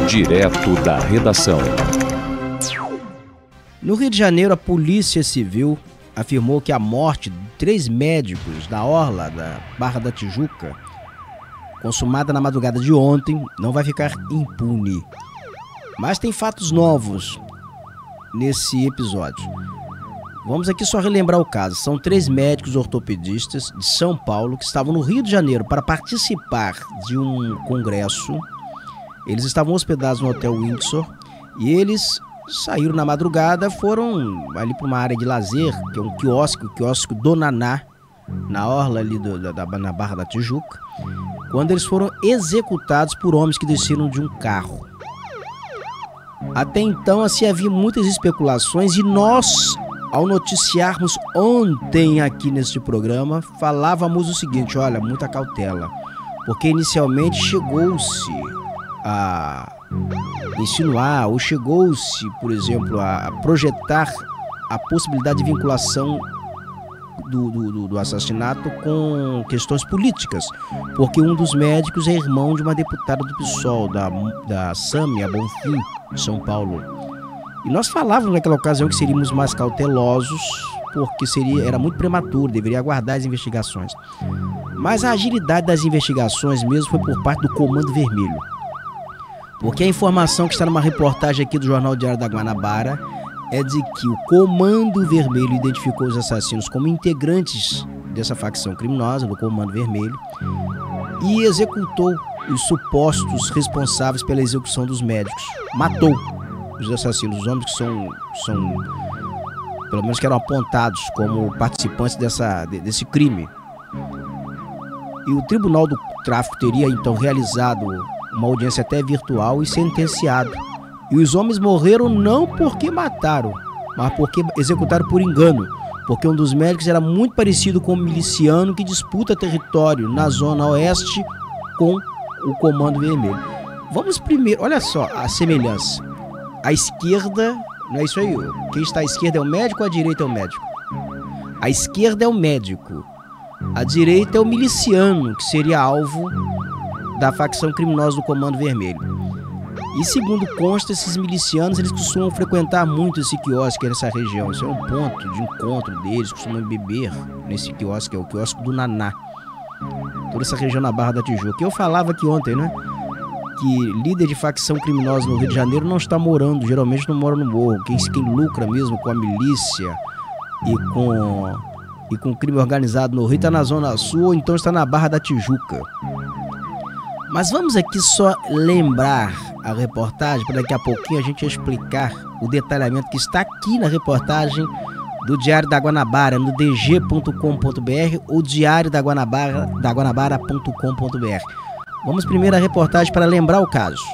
Direto da redação. No Rio de Janeiro, a Polícia Civil afirmou que a morte de 3 médicos da orla da Barra da Tijuca, consumada na madrugada de ontem, não vai ficar impune. Mas tem fatos novos nesse episódio. Vamos aqui só relembrar o caso. São 3 médicos ortopedistas de São Paulo que estavam no Rio de Janeiro para participar de um congresso. Eles estavam hospedados no Hotel Windsor e eles saíram na madrugada, foram ali para uma área de lazer, que é um quiosque, o quiosque do Naná, na orla ali na Barra da Tijuca, quando eles foram executados por homens que desceram de um carro. Até então, assim, havia muitas especulações e nós, ao noticiarmos ontem aqui neste programa, falávamos o seguinte: olha, muita cautela, porque inicialmente chegou-se a insinuar ou chegou-se, por exemplo, a projetar a possibilidade de vinculação do assassinato com questões políticas, porque um dos médicos é irmão de uma deputada do PSOL, da Sâmia Bonfim, de São Paulo. E nós falávamos naquela ocasião que seríamos mais cautelosos, porque era muito prematuro, deveria aguardar as investigações. Mas a agilidade das investigações mesmo foi por parte do Comando Vermelho. Porque a informação que está numa reportagem aqui do Jornal Diário da Guanabara é de que o Comando Vermelho identificou os assassinos como integrantes dessa facção criminosa, do Comando Vermelho, e executou os supostos responsáveis pela execução dos médicos. Matou os assassinos, os homens que são pelo menos que eram apontados como participantes desse crime. E o Tribunal do Tráfico teria então realizado uma audiência até virtual e sentenciado. E os homens morreram não porque mataram, mas porque executaram por engano. Porque um dos médicos era muito parecido com um miliciano que disputa território na zona oeste com o Comando Vermelho. Vamos primeiro, olha só a semelhança. A esquerda, não é isso aí? Quem está à esquerda é o médico ou à direita é o médico? A esquerda é o médico. A direita é o miliciano, que seria alvo da facção criminosa do Comando Vermelho. E segundo consta, esses milicianos eles costumam frequentar muito esse quiosque nessa região. Isso é um ponto de encontro deles, costumam beber nesse quiosque, é o quiosque do Naná. Toda essa região na Barra da Tijuca. Eu falava aqui ontem, né? Que líder de facção criminosa no Rio de Janeiro não está morando, geralmente não mora no morro. Quem lucra mesmo com a milícia e com o crime organizado no Rio está na Zona Sul ou então está na Barra da Tijuca. Mas vamos aqui só lembrar a reportagem, para daqui a pouquinho a gente explicar o detalhamento que está aqui na reportagem do Diário da Guanabara, no dg.com.br ou diariodaguanabara.com.br. Vamos primeiro à reportagem para lembrar o caso.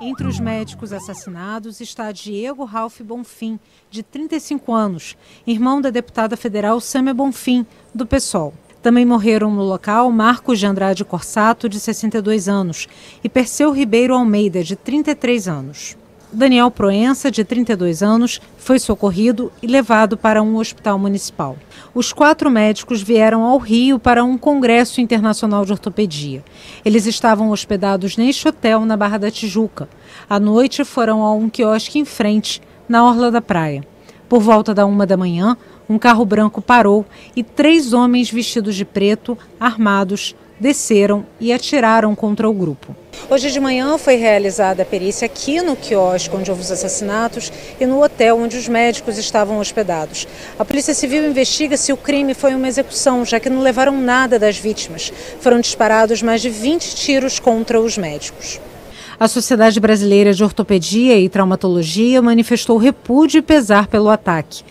Entre os médicos assassinados está Diego Ralph Bonfim, de 35 anos, irmão da deputada federal Sâmia Bonfim, do PSOL. Também morreram no local Marcos de Andrade Corsato, de 62 anos, e Perseu Ribeiro Almeida, de 33 anos. Daniel Proença, de 32 anos, foi socorrido e levado para um hospital municipal. Os 4 médicos vieram ao Rio para um congresso internacional de ortopedia. Eles estavam hospedados neste hotel na Barra da Tijuca. À noite foram a um quiosque em frente, na orla da praia. Por volta da 1 da manhã, um carro branco parou e 3 homens vestidos de preto, armados, desceram e atiraram contra o grupo. Hoje de manhã foi realizada a perícia aqui no quiosque onde houve os assassinatos e no hotel onde os médicos estavam hospedados. A Polícia Civil investiga se o crime foi uma execução, já que não levaram nada das vítimas. Foram disparados mais de 20 tiros contra os médicos. A Sociedade Brasileira de Ortopedia e Traumatologia manifestou repúdio e pesar pelo ataque.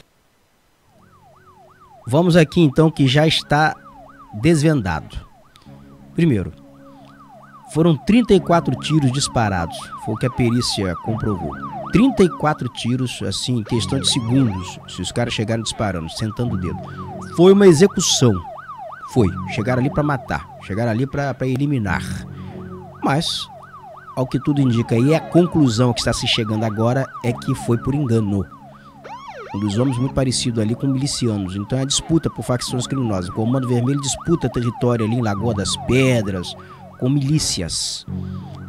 Vamos aqui então que já está desvendado. Primeiro, foram 34 tiros disparados, foi o que a perícia comprovou. 34 tiros, assim, em questão de segundos, se os caras chegaram disparando, sentando o dedo. Foi uma execução, chegaram ali para matar, chegaram ali para eliminar. Mas, ao que tudo indica, e a conclusão que está se chegando agora é que foi por engano. Um dos homens muito parecido ali com milicianos. Então é a disputa por facções criminosas. O Comando Vermelho disputa território ali em Lagoa das Pedras com milícias.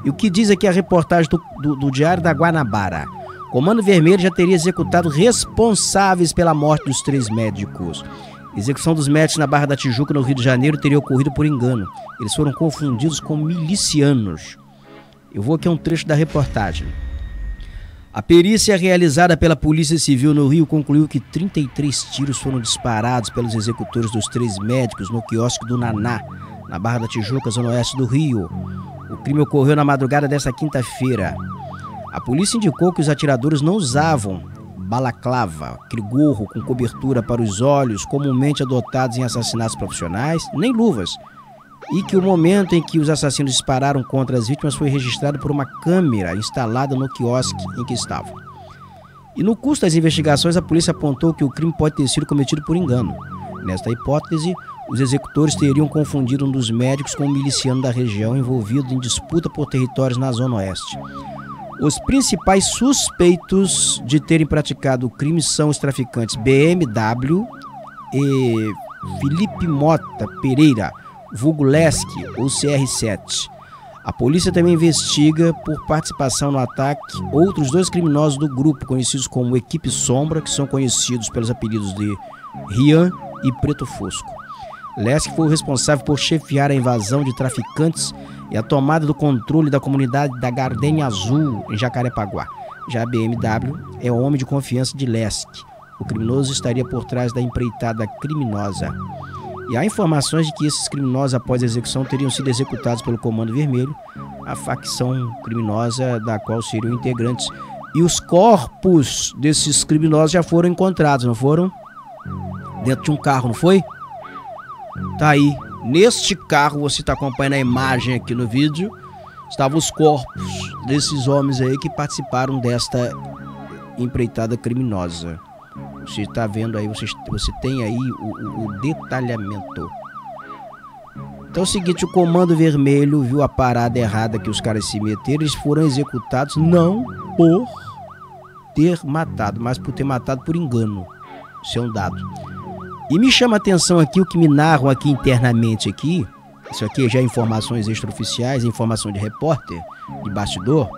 E o que diz aqui a reportagem do Diário da Guanabara? Comando Vermelho já teria executado responsáveis pela morte dos 3 médicos. A execução dos médicos na Barra da Tijuca, no Rio de Janeiro, teria ocorrido por engano. Eles foram confundidos com milicianos. Eu vou aqui a um trecho da reportagem. A perícia realizada pela Polícia Civil no Rio concluiu que 33 tiros foram disparados pelos executores dos 3 médicos no quiosque do Naná, na Barra da Tijuca, zona oeste do Rio. O crime ocorreu na madrugada desta quinta-feira. A polícia indicou que os atiradores não usavam balaclava, aquele gorro com cobertura para os olhos comumente adotados em assassinatos profissionais, nem luvas, e que o momento em que os assassinos dispararam contra as vítimas foi registrado por uma câmera instalada no quiosque em que estavam. E no curso das investigações, a polícia apontou que o crime pode ter sido cometido por engano. Nesta hipótese, os executores teriam confundido um dos médicos com um miliciano da região envolvido em disputa por territórios na Zona Oeste. Os principais suspeitos de terem praticado o crime são os traficantes BMW e Felipe Mota Pereira, vulgo Lesk, ou CR7. A polícia também investiga por participação no ataque outros 2 criminosos do grupo, conhecidos como Equipe Sombra, que são conhecidos pelos apelidos de Rian e Preto Fosco. Lesk foi o responsável por chefiar a invasão de traficantes e a tomada do controle da comunidade da Gardenia Azul, em Jacarepaguá. Já a BMW é o homem de confiança de Lesk. O criminoso estaria por trás da empreitada criminosa. E há informações de que esses criminosos, após a execução, teriam sido executados pelo Comando Vermelho, a facção criminosa da qual seriam integrantes. E os corpos desses criminosos já foram encontrados, não foram? Dentro de um carro, não foi? Tá aí. Neste carro, você está acompanhando a imagem aqui no vídeo, estavam os corpos desses homens aí que participaram desta empreitada criminosa. Você está vendo aí, você tem aí o detalhamento. Então é o seguinte, o Comando Vermelho viu a parada errada que os caras se meteram. Eles foram executados não por ter matado, mas por ter matado por engano. Isso é um dado. E me chama a atenção aqui o que me narram aqui internamente aqui. Isso aqui já é informações extraoficiais, informação de repórter, de bastidor.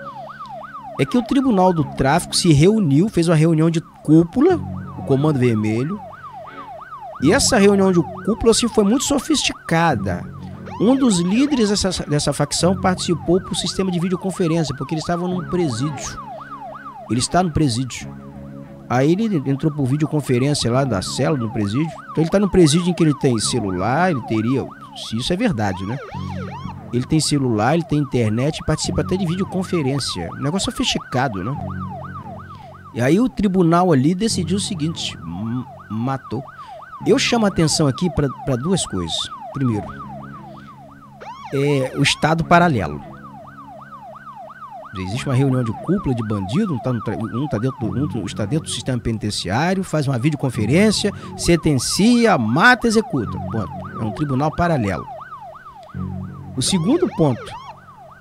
É que o Tribunal do Tráfico se reuniu, fez uma reunião de cúpula, o Comando Vermelho. E essa reunião de cúpula assim, foi muito sofisticada. Um dos líderes dessa facção participou por sistema de videoconferência, porque eles estavam num presídio. Ele está no presídio. Aí ele entrou por videoconferência lá da cela do presídio. Então ele está no presídio em que ele tem celular, ele teria, se isso é verdade, né? Ele tem celular, ele tem internet e participa até de videoconferência. Um negócio sofisticado, né? E aí o tribunal ali decidiu o seguinte, matou. Eu chamo a atenção aqui para 2 coisas. Primeiro, o Estado paralelo. Existe uma reunião de cúpula de bandido, um está dentro do sistema penitenciário, faz uma videoconferência, sentencia, mata, executa. Ponto. É um tribunal paralelo. O segundo ponto,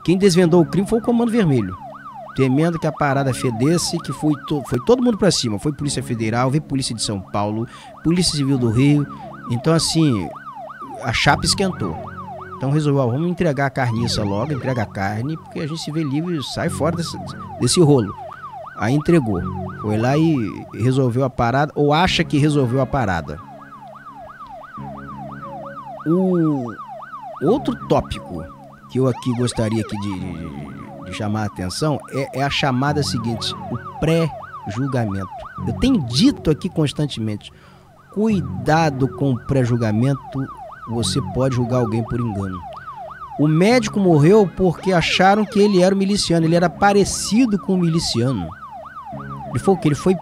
quem desvendou o crime foi o Comando Vermelho, temendo que a parada fedesse, que foi todo mundo para cima. Foi Polícia Federal, veio Polícia de São Paulo, Polícia Civil do Rio. Então assim, a chapa esquentou. Então resolveu, vamos entregar a carniça logo, entrega a carne, porque a gente se vê livre e sai fora desse rolo. Aí entregou, foi lá e resolveu a parada, ou acha que resolveu a parada. O outro tópico que eu aqui gostaria aqui de chamar a atenção é a chamada seguinte, o pré-julgamento. Eu tenho dito aqui constantemente, cuidado com o pré-julgamento. Você pode julgar alguém por engano. O médico morreu porque acharam que ele era um miliciano. Ele era parecido com um miliciano. Ele foi o quê? Ele foi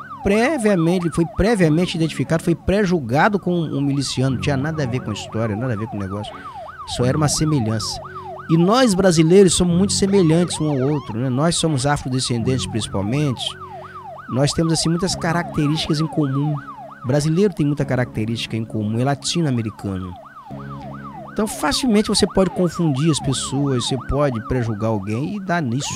previamente identificado, foi pré-julgado com um miliciano. Não tinha nada a ver com a história, nada a ver com o negócio. Só era uma semelhança. E nós brasileiros somos muito semelhantes um ao outro, né? Nós somos afrodescendentes principalmente. Nós temos assim muitas características em comum. O brasileiro tem muita característica em comum, é latino-americano. Então facilmente você pode confundir as pessoas, você pode pré-julgar alguém e dar nisso.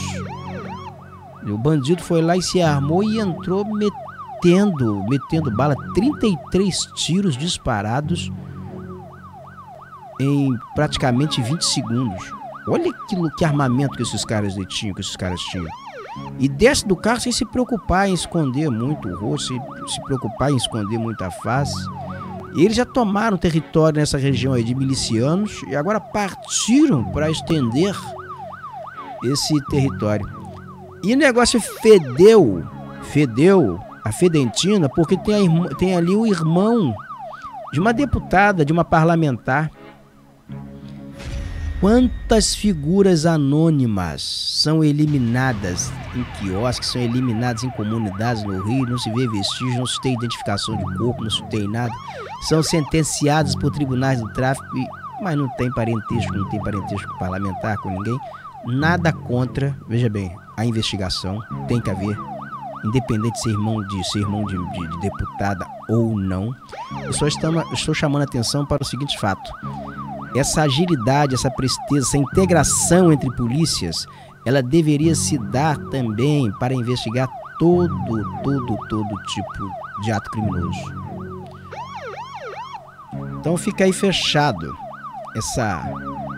O bandido foi lá e se armou e entrou metendo bala, 33 tiros disparados em praticamente 20 segundos. Olha que armamento que esses caras tinham, E desce do carro sem se preocupar em esconder muito o rosto, sem se preocupar em esconder muito a face. E eles já tomaram território nessa região aí de milicianos e agora partiram para estender esse território. E o negócio fedeu a Fedentina, porque tem ali o irmão de uma deputada, de uma parlamentar. Quantas figuras anônimas são eliminadas em quiosques, são eliminadas em comunidades no Rio, não se vê vestígio, não se tem identificação de corpo, não se tem nada. São sentenciadas por tribunais do tráfico, mas não tem parentesco parlamentar com ninguém. Nada contra, veja bem, a investigação tem que haver, independente de ser irmão de deputada ou não. Eu só estou chamando a atenção para o seguinte fato: essa agilidade, essa presteza, essa integração entre polícias, ela deveria se dar também para investigar todo tipo de ato criminoso. Então fica aí fechado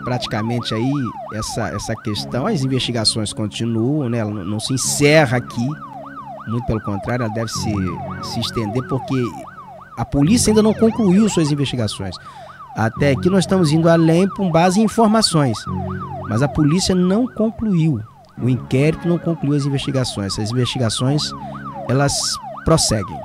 praticamente aí essa questão. As investigações continuam, né? Ela não se encerra aqui, muito pelo contrário, ela deve se estender, porque a polícia ainda não concluiu suas investigações. Até aqui nós estamos indo além com base em informações, mas a polícia não concluiu, o inquérito não concluiu as investigações. Essas investigações, elas prosseguem.